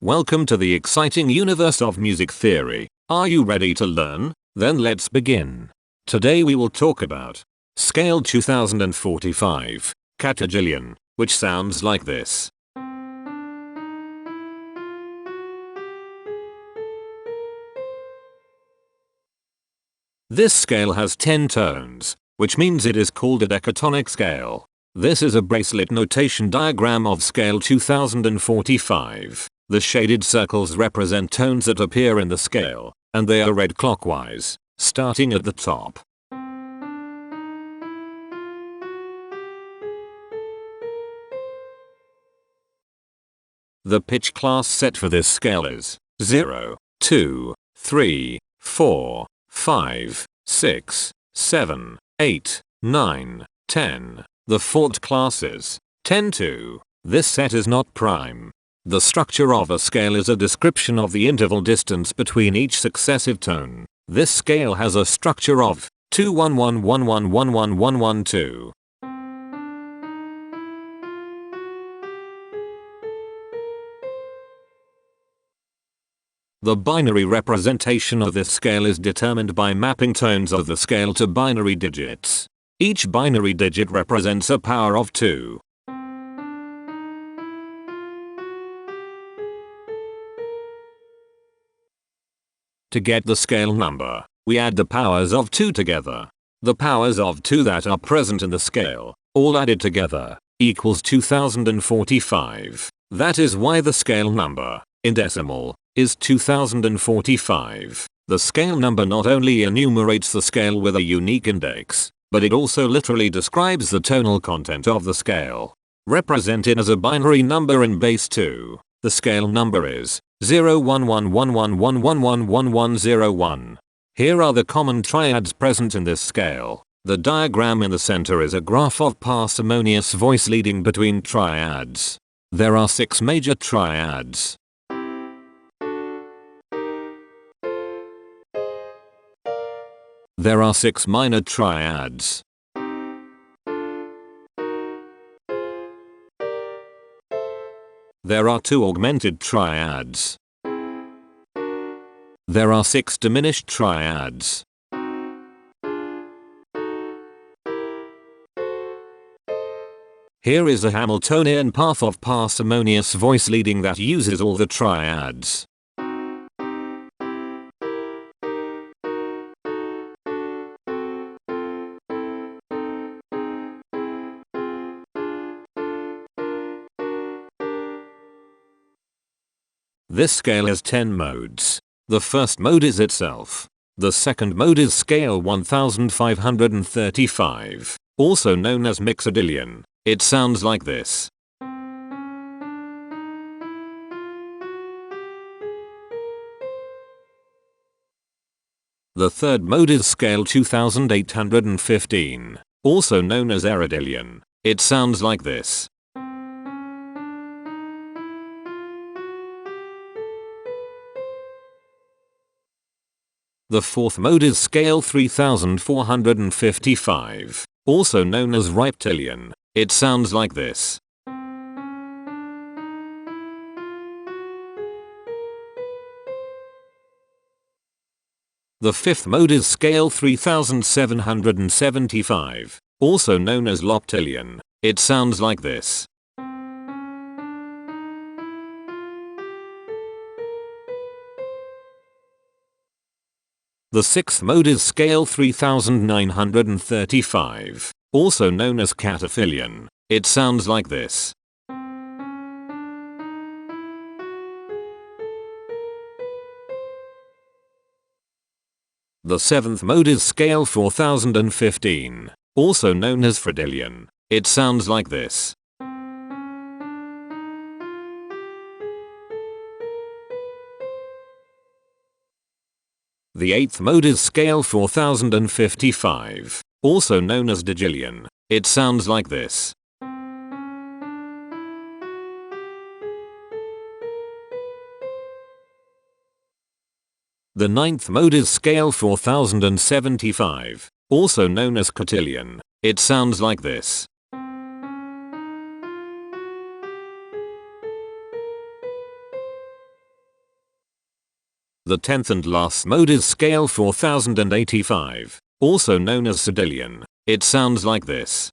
Welcome to the exciting universe of music theory. Are you ready to learn? Then let's begin. Today we will talk about Scale 2045, Katogyllian, which sounds like this. This scale has 10 tones, which means it is called a decatonic scale. This is a bracelet notation diagram of scale 2045. The shaded circles represent tones that appear in the scale, and they are read clockwise, starting at the top. The pitch class set for this scale is 0, 2, 3, 4, 5, 6, 7, 8, 9, 10. The Fort class is 10 2. This set is not prime. The structure of a scale is a description of the interval distance between each successive tone. This scale has a structure of 2 1 1 1 1 1 1 1 1 2. The binary representation of this scale is determined by mapping tones of the scale to binary digits. Each binary digit represents a power of 2. To get the scale number, we add the powers of 2 together. The powers of 2 that are present in the scale, all added together, equals 2045. That is why the scale number, in decimal, is 2045. The scale number not only enumerates the scale with a unique index, but it also literally describes the tonal content of the scale. Represented as a binary number in base 2, the scale number is 01111111101. Here are the common triads present in this scale. The diagram in the center is a graph of parsimonious voice leading between triads. There are 6 major triads. There are 6 minor triads. There are 2 augmented triads. There are 6 diminished triads. Here is a Hamiltonian path of parsimonious voice leading that uses all the triads. This scale has 10 modes. The first mode is itself. The second mode is scale 1535, also known as Mixodylian. It sounds like this. The third mode is scale 2815, also known as Erydylian. It sounds like this. The fourth mode is scale 3455, also known as Reptilian. It sounds like this. The fifth mode is scale 3775, also known as Loptilian. It sounds like this. The sixth mode is scale 3935, also known as Katogyllian. It sounds like this. The seventh mode is scale 4015, also known as Fredelian. It sounds like this. The eighth mode is scale 4055, also known as Degillian. It sounds like this. The ninth mode is scale 4075, also known as Cotillion. It sounds like this. The 10th and last mode is scale 4085, also known as Katogyllian. It sounds like this.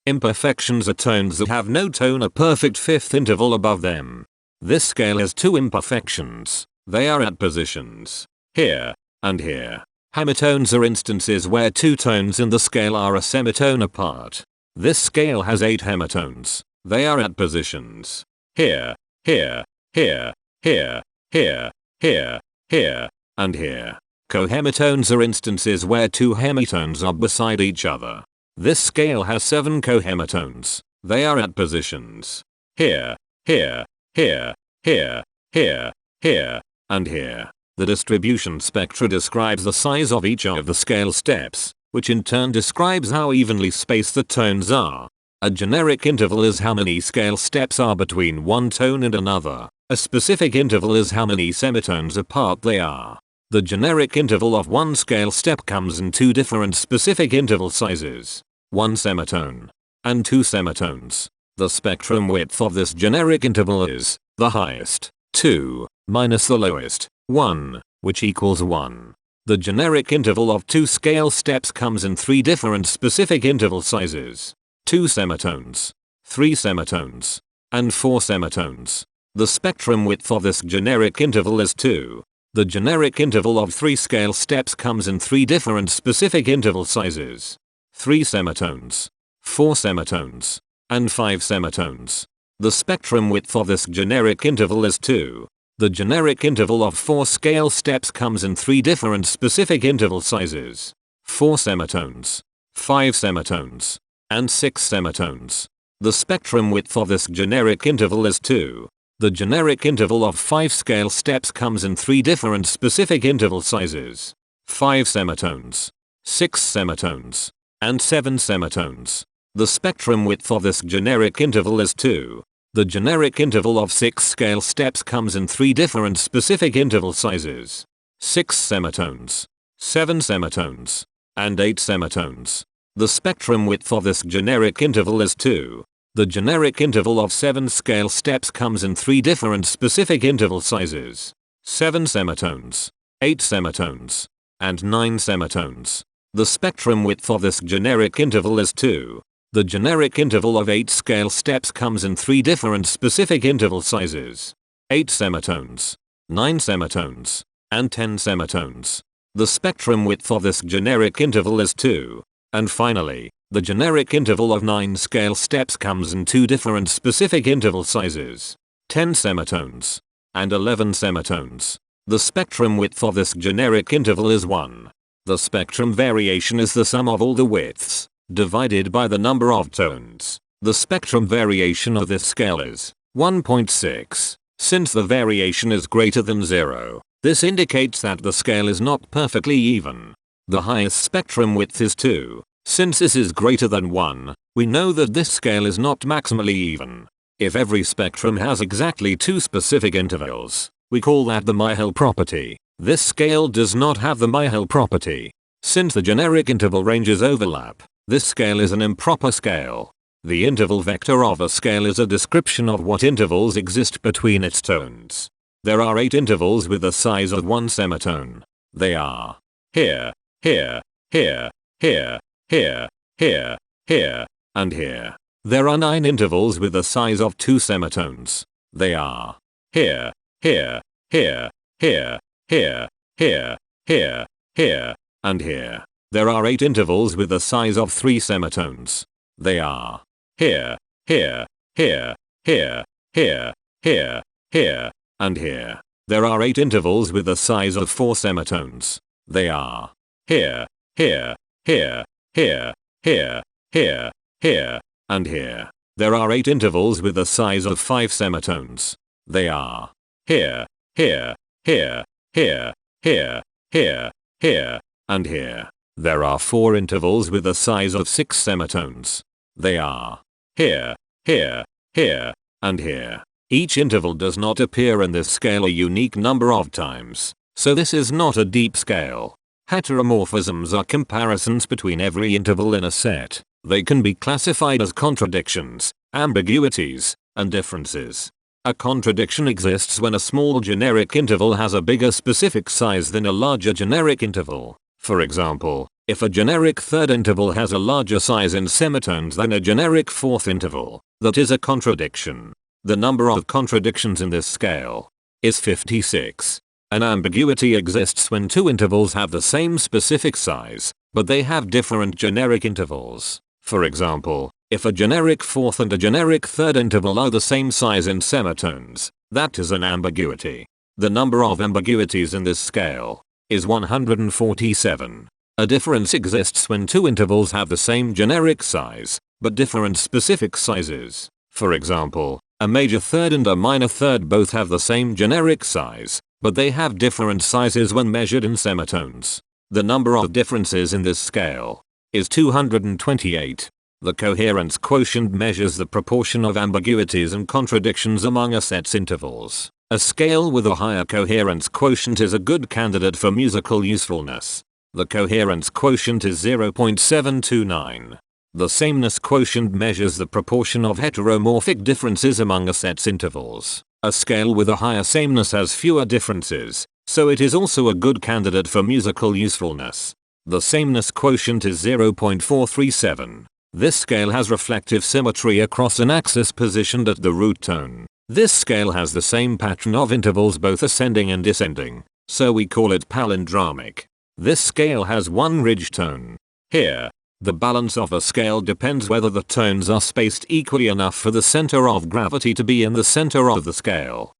Imperfections are tones that have no tone, a perfect fifth interval above them. This scale has two imperfections. They are at positions here and here. Hemitones are instances where two tones in the scale are a semitone apart. This scale has 8 hemitones. They are at positions here, here, here, here, here, here, here, and here. Cohemitones are instances where two hemitones are beside each other. This scale has 7 cohemitones. They are at positions here, here, here, here, here, here, and here. The distribution spectra describes the size of each of the scale steps, which in turn describes how evenly spaced the tones are. A generic interval is how many scale steps are between one tone and another. A specific interval is how many semitones apart they are. The generic interval of one scale step comes in two different specific interval sizes. 1 semitone and 2 semitones. The spectrum width of this generic interval is the highest, 2, minus the lowest, 1, which equals 1. The generic interval of two scale steps comes in 3 different specific interval sizes. 2 semitones, 3 semitones, and 4 semitones. The spectrum width of this generic interval is 2. The generic interval of 3 scale steps comes in 3 different specific interval sizes. 3 semitones, 4 semitones, and 5 semitones. The spectrum width of this generic interval is 2. The generic interval of 4 scale steps comes in 3 different specific interval sizes. 4 semitones, 5 semitones, and 6 semitones. The spectrum width of this generic interval is 2. The generic interval of 5 scale steps comes in 3 different specific interval sizes. 5 semitones, 6 semitones, and 7 semitones. The spectrum width of this generic interval is 2. The generic interval of 6 scale steps comes in 3 different specific interval sizes. 6 semitones, 7 semitones, and 8 semitones. The spectrum width of this generic interval is 2. The generic interval of 7 scale steps comes in 3 different specific interval sizes. 7 semitones, 8 semitones, and 9 semitones. The spectrum width of this generic interval is 2. The generic interval of 8 scale steps comes in 3 different specific interval sizes. 8 semitones, 9 semitones, and 10 semitones. The spectrum width of this generic interval is 2. And finally, the generic interval of 9 scale steps comes in 2 different specific interval sizes. 10 semitones, and 11 semitones. The spectrum width of this generic interval is 1. The spectrum variation is the sum of all the widths, divided by the number of tones. The spectrum variation of this scale is 1.6. Since the variation is greater than 0, this indicates that the scale is not perfectly even. The highest spectrum width is 2. Since this is greater than 1, we know that this scale is not maximally even. If every spectrum has exactly 2 specific intervals, we call that the Myhill property. This scale does not have the Myhill property. Since the generic interval ranges overlap, this scale is an improper scale. The interval vector of a scale is a description of what intervals exist between its tones. There are 8 intervals with the size of 1 semitone. They are here, here, here, here, here, here, here, and here. There are 9 intervals with the size of 2 semitones. They are here, here, here, here, here, here, here, here, and here. There are 8 intervals with the size of 3 semitones. They are here, here, here, here, here, here, here, and here. There are 8 intervals with the size of 4 semitones. They are here, here, here, here, here, here, here, and here. There are 8 intervals with the size of 5 semitones. They are here, here, here, here, here, here, here, and here. There are 4 intervals with the size of 6 semitones. They are here, here, here, and here. Each interval does not appear in this scale a unique number of times, so this is not a deep scale. Heteromorphisms are comparisons between every interval in a set. They can be classified as contradictions, ambiguities, and differences. A contradiction exists when a small generic interval has a bigger specific size than a larger generic interval. For example, if a generic third interval has a larger size in semitones than a generic fourth interval, that is a contradiction. The number of contradictions in this scale is 56. An ambiguity exists when two intervals have the same specific size, but they have different generic intervals. For example, if a generic fourth and a generic third interval are the same size in semitones, that is an ambiguity. The number of ambiguities in this scale is 147. A difference exists when two intervals have the same generic size, but different specific sizes. For example, a major third and a minor third both have the same generic size, but they have different sizes when measured in semitones. The number of differences in this scale is 228. The coherence quotient measures the proportion of ambiguities and contradictions among a set's intervals. A scale with a higher coherence quotient is a good candidate for musical usefulness. The coherence quotient is 0.729. The sameness quotient measures the proportion of heteromorphic differences among a set's intervals. A scale with a higher sameness has fewer differences, so it is also a good candidate for musical usefulness. The sameness quotient is 0.437. This scale has reflective symmetry across an axis positioned at the root tone. This scale has the same pattern of intervals both ascending and descending, so we call it palindromic. This scale has one ridge tone. Here, the balance of a scale depends whether the tones are spaced equally enough for the center of gravity to be in the center of the scale.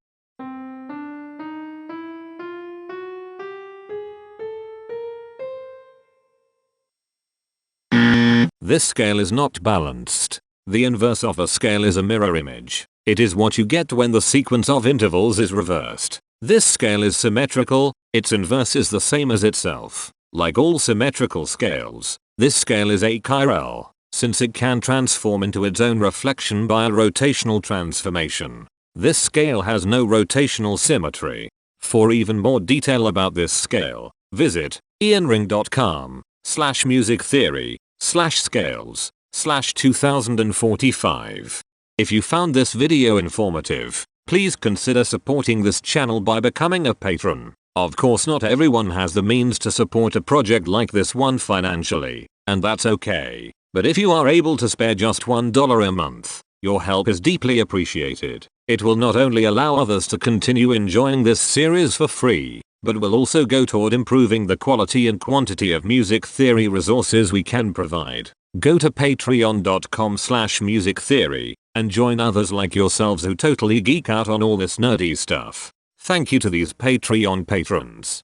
This scale is not balanced. The inverse of a scale is a mirror image. It is what you get when the sequence of intervals is reversed. This scale is symmetrical, its inverse is the same as itself. Like all symmetrical scales, this scale is achiral, since it can transform into its own reflection by a rotational transformation. This scale has no rotational symmetry. For even more detail about this scale, visit ianring.com/musictheory/scales/2045. If you found this video informative, please consider supporting this channel by becoming a patron. Of course, not everyone has the means to support a project like this one financially, and that's okay. But if you are able to spare just $1 a month, your help is deeply appreciated. It will not only allow others to continue enjoying this series for free, but will also go toward improving the quality and quantity of music theory resources we can provide. Go to patreon.com/musictheory and join others like yourselves who totally geek out on all this nerdy stuff. Thank you to these Patreon patrons.